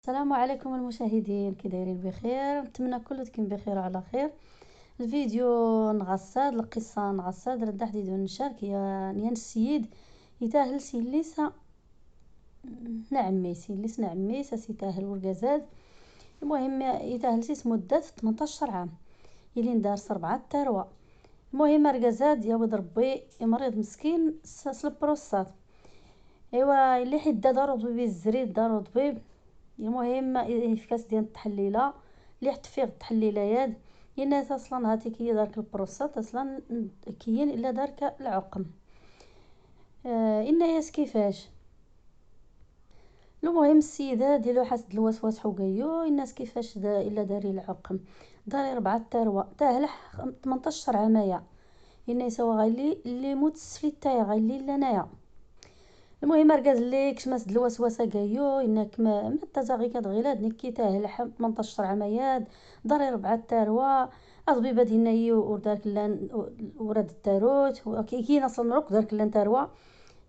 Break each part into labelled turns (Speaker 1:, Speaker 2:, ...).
Speaker 1: السلام عليكم المشاهدين، كي دايرين بخير؟ نتمنى كلكم بخير وعلى خير. الفيديو نغصاد القصه نغصاد راه حديد نشارك يا السيد يتاهل سيليسا نعمي سيليس نعمي سيتاهل ورقازاد. المهم يتاهل سيس مدة 18 عام يلي ندار 4 تروى. المهم رقازاد يا ولد ربي مريض مسكين البروستات. ايوا اللي حيد دارو طبيب الزريد دارو طبيب. المهم في كاس ديال التحليله اللي حط فيه التحليليات الناس اصلا هاتي كي دارك البروستات اصلا كاين الا دارك العقم. ياس كيفاش. المهم السيده ديالو حاسد الوسواس حقيو الناس كيفاش الا داري العقم داري 4 تروى تاهلح 18 عاميه الناس هو غالي اللي موت السفليتايا غالي لنايا. المهم ركز لي كشمس الوسوسه كايو انك ما تزاغي كتغيلاد نكي تاهل 18 عاميات داري 4 تروى اطبيبه ديالنا ودارك لان وراد التاروت كاين اصلا روك دارك لان تروى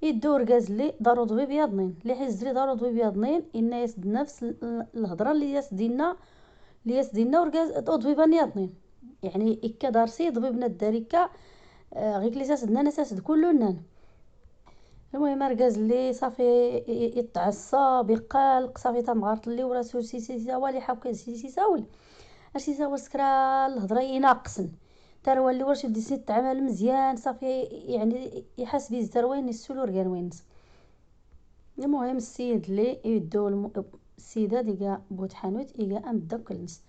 Speaker 1: يدور كاز لي دارو طبيب ياضنين اللي حيزري دارو طبيب ياضنين الناس نفس الهضره اللي ياس دينا وركاز طبيبه ياضنين يعني اكا دارسي طبيبنا الداريكا. غير كلي ساسدنا نساسد كله نان. المهم ركز لي صافي يتعصب يقلق صافي تمغارط لي وراسو سيسا والي حاول سيساول اش يساول سكرا الهضره يناقصن تروى اللي واش يدي سيت تعامل مزيان صافي يعني يحس بيه الزروين السولو ركانوينس. المهم السيد اللي يدو السيده ديكا بوت حانوت ايكا ام داكلنس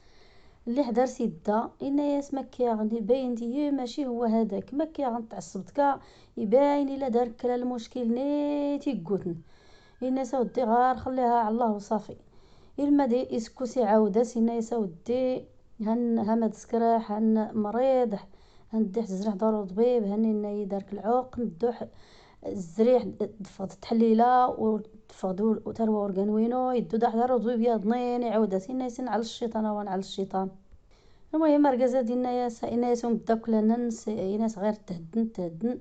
Speaker 1: اللي حضر سيدا ياس مكيا غندي باين دي ماشي هو هذاك مكيا غنتعصبتك يباين الا دارك كلا المشكل نيتي قوتن الناس ودي غار خليها على الله وصافي. إلما دي اسكوسي عاودة الناس ودي هن همد سكراح هن مريض هندي زرح دارو طبيب هني ناي دارك العقم دوح الزريح دفض التحليله ودفضو تروى ورقانوينو يدو دارو طبيب ياضنين يعاودة الناس على الشيطان وعلى الشيطان. المهم ركزة ديالنا ياس مداك ننس ناس غير تهدن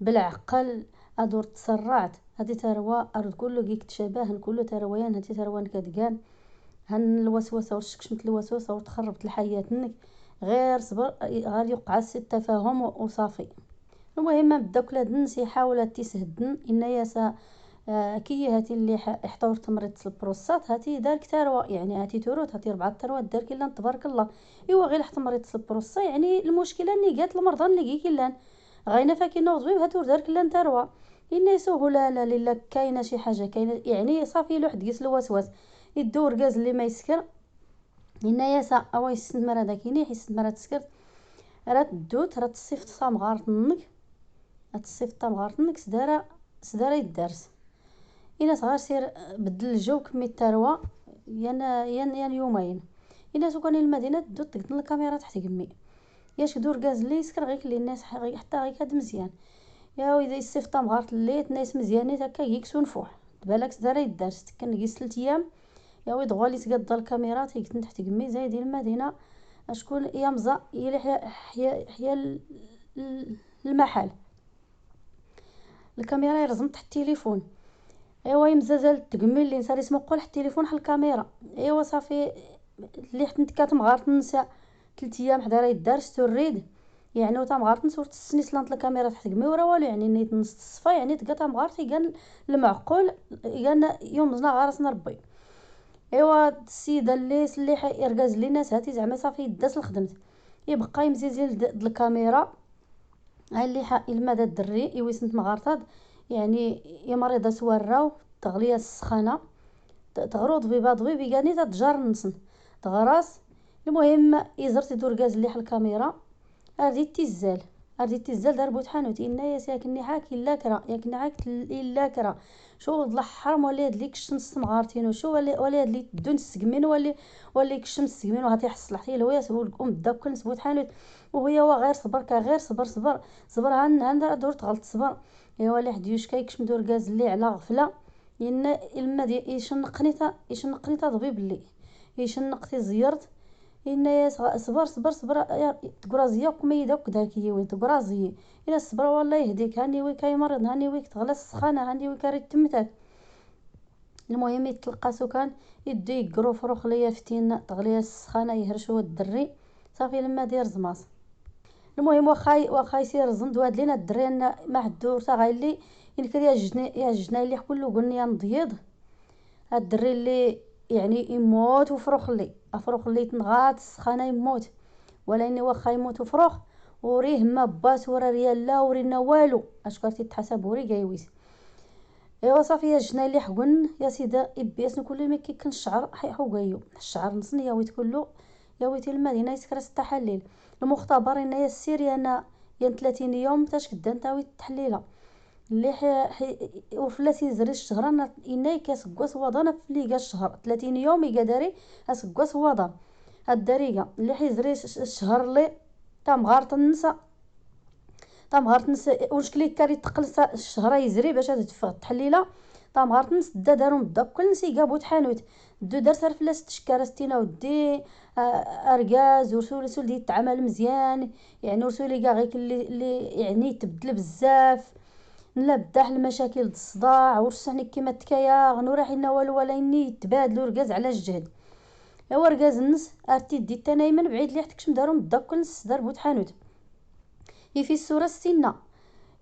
Speaker 1: بالعقل ادور تسرعت هادي تروى ارد كله كيك تشابه كله ترويان هادي تروان كدقان هن الوسوسه والشكشمت الوسوسه وتخربت الحياه غير صبر غير يوقع التفاهم وصافي. المهم بداك الناس يحاول تيسهدن ان ياسا كي هاتي اللي احتور تمريض البروستات هاتي دارك تروى يعني هاتي تروت هاتي 4 تروات دارك الا تبارك الله. ايوا غير حتى مريض البروستات يعني المشكله اللي قالت المرضى اللي كيلان غاينا فاكين طبيب هاتو دارك الا تروى الناس لا لله كاينه شي حاجه كاينه يعني صافي لوحد قيس الوسواس يدور كاز اللي ما يسكر ان ياسا او يستمر هذاك يستمر تسكر راه تدوت راه تصيفط صامغارتنك تصيفط صامغارتنك سداره يدارس الى صغار سير بدل الجو كمي التروى ين يومين الناس كان المدينه تدو تقدن الكاميرا تحت كمي ياش دور غاز لي يسكر غير اللي الناس حتى غير كاد مزيان يا اذا الصيفطه مغارت الليت ناس مزيانين هكا يكسون فوح بالك سداره يدارس كنقيس 3 ايام يا وي دغالي تقاد الكاميرا تيقدن تحت كمي زايد المدينه اشكون يا مزا حيا المحل الكاميرا يرزم تحت التليفون. ايوا يمزازل تقمي اللي نسى اسمو قول التليفون حل الكاميرا ايوا صافي اللي حنت كاتمغارت نسى 3 ايام حدا راه يدارس توريد يعني وتا مغارت نصور تسنيس لانت الكاميرا تحت قمي ورا والو يعني نيت نص الصفا يعني تقاطع مغارت كان المعقول كان يوم زنا غارسنا ربي. ايوا السيده اللي يركز لي ناس هاتي زعما صافي داس الخدمت يبقى يمزيزيل الكاميرا هاي اللي المدى الدري يويسنت مغارطاد يعني يا مريضه سوراو تغليه السخانه تغروض بيبي كاني تتجار نصن تغراس. المهم يزرت يدور غاز اللي حل الكاميرا اردي تزال دار بوت حانوت إنا يا ساكني حاك إلا كرا ياكني حاك إلا كرا شو ضل حرام ولا يدليك الشمس مغارتين وشو ولا يدلي دون السقمين ولا الشمس السقمين وهاتي حصل حتى لو يسول الام داك نسبوت حانوت وهي غير صبر غير صبر هن دور تغلط صبر ايوا اللي حد يشكايكش مدور غاز اللي على غفله ين المدي يشنقني تا ضبيب اللي يشنقتي زيرت الناس صبر تقرازيه وكمي داك داكي وين تقرازيه الى صبر والله يهديك هاني ويك هاي مرض هاني ويك تغلى السخانه هاني ويك ريت تمتك المهم يتلقاسو كان يدو يقرو فروخ ليا فتين تغليها السخانه يهرشو الدري صافي لما دير زماص. المهم واخا يسير زند وهاد لينا الدري ما حدو تا غايلي ينكر يا جناي اللي كله قلنا نضيض هاد الدري اللي يعني يموت وفروخ اللي تنغات السخانه يموت، ولا اني واخا يموت وفروخ وريه ما باس ورا ريال لا ورينا والو اشكرتي تحسب وري جايويس. ايوا صافي يا جناي اللي حقن يا سيدا ابياس كل ما كيكن الشعر حيحو جايو الشعر نصني يا ويت كله يا ويتي المدينه يسكرس التحليل المختبر ان يا السير انا يا 30 يوم تاش كدا نتاوي التحليله اللي وفلاتي زري الشهر انا كاسكواس وضنا في ليقا الشهر 30 يوم يقدري اسكواس وضن الدريقه اللي حيزري الشهر اللي تام غارت النساء واش كلي كاري تقلص الشهر يزري باش تدفع التحليله طام غارت نس دارهم كل نسي قابو تحانوت دو دار صار فلاس تشكاره ستينا ودي اركاز ورسول دي تعمل مزيان يعني رسولي كاع غير اللي يعني تبدل بزاف لا بداح المشاكل الصداع ورسحني كيما تكايا غنورا حنا والو ولا اني يتبادلوا ركاز على الجهد ايوا ركاز النس ارتي دي تنايمن بعيد لي حتكش دارهم كل نس دار بوتحانوت في الصوره السنه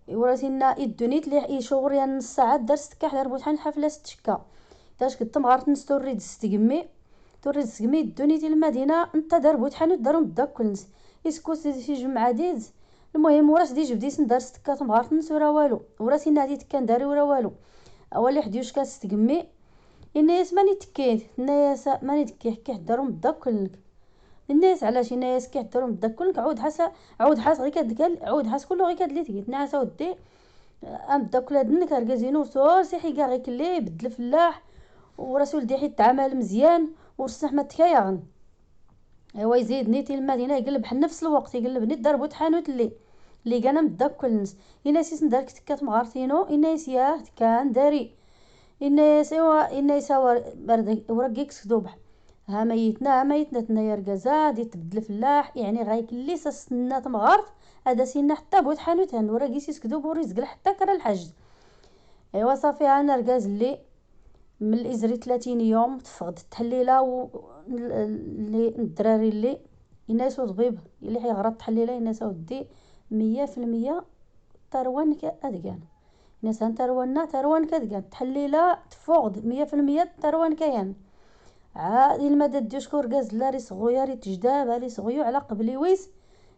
Speaker 1: وراسينا الدنيت لي يشور يا نص ساعه درست كحدر بوتحان حفله ستشكا داش كنت مغارت نستوري دستقمي توري دستقمي الدنيت المدينه انت دار بوتحان دارهم كل نس اسكوس في جمعه ديز. المهم وراس دي جبديس درست كات مغارت نس ورا والو وراسينا ديت كان داري ورا والو اولي حديوش كاستقمي الناس ماني تكيت الناس ماني تكي حكي حدارهم كلك الناس علاش الناس كيحضروا مدكلك عود حاس غير كدكال عود حاس كله غير كدلي تقيت نعس ودي ام داكل هادنك ركازينو صور سيحي كاع غير كلي يبدل فلاح ورسول دي حيت تعامل مزيان ورسح ما تكايغن ايوا يزيد نيتي المدينه يقلب بحال نفس الوقت يقلب نيت ضربو تحانوت اللي كان مداكل الناس الناس ندارك تكات مغارتينو الناس ياه كان داري الناس ايوا الناس ورقيك سدوبح ها ميتنا تنايا ركازا دي تبدل فلاح يعني غايك اللي سنات مغارت هذا سينا حتى بوت حانوتان ورا كيسيس كدوب وريزقل حتى كرا الحج. ايوا صافي انا ركاز اللي من الازري 30 يوم تفقد التحليله اللي الدراري اللي الناس وطبيب اللي حيغرط التحليله الناس ودي 100% تروان كادكان الناس تروان كادكان تحليله تفقد 100% تروان كيان عاد المدد ديشكور غاز لا ريس غويا تجداب ريس غيو على قبلي ويس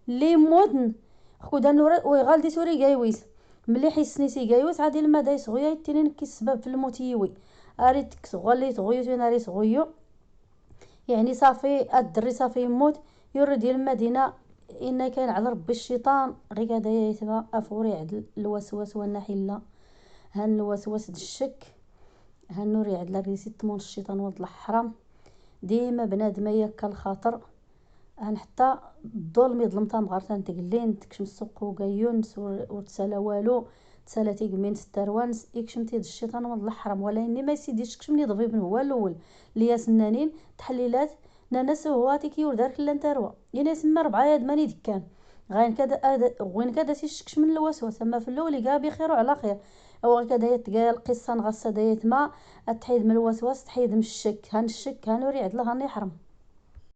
Speaker 1: لي مودن خودا نور ويغال دي سوري جايويس ملي حسني سي جايويس عاد المدا يسغويا يتينين كي السبب في الموتيوي اريت كسغولي تغيو تينا ريس غيو يعني صافي الدري صافي يموت يرد المدينه ان كان على ربي الشيطان غير هذا يتبع افوري عدل الوسواس والنحله هان الوسواس الشك هان نوري عدل ريسي تمون الشيطان ولد الحرام ديما بنادم ياك الخاطر ان حتى الظلم يظلمتها مغارتان تقلين تكشم السوق وقايون وتسالا والو تسالاتي قمين ستروانس يكشم تيد الشيطان ولد الحرام ولا اني ما يسيديش كشمني ضبيب هو الاول ليا سنانين تحليلات ناس هواتي كي ودارك لا نتروى يعني سما 4 يد ماني دكان غاين كذا وين كذا سيشكش من الوسواس اما في الاول كاع بخير وعلى خير او كذا يتقال قصه نغصه دايت ما تحيد من الوسواس تحيد من الشك هان الشك هانوري عدل غني حرم.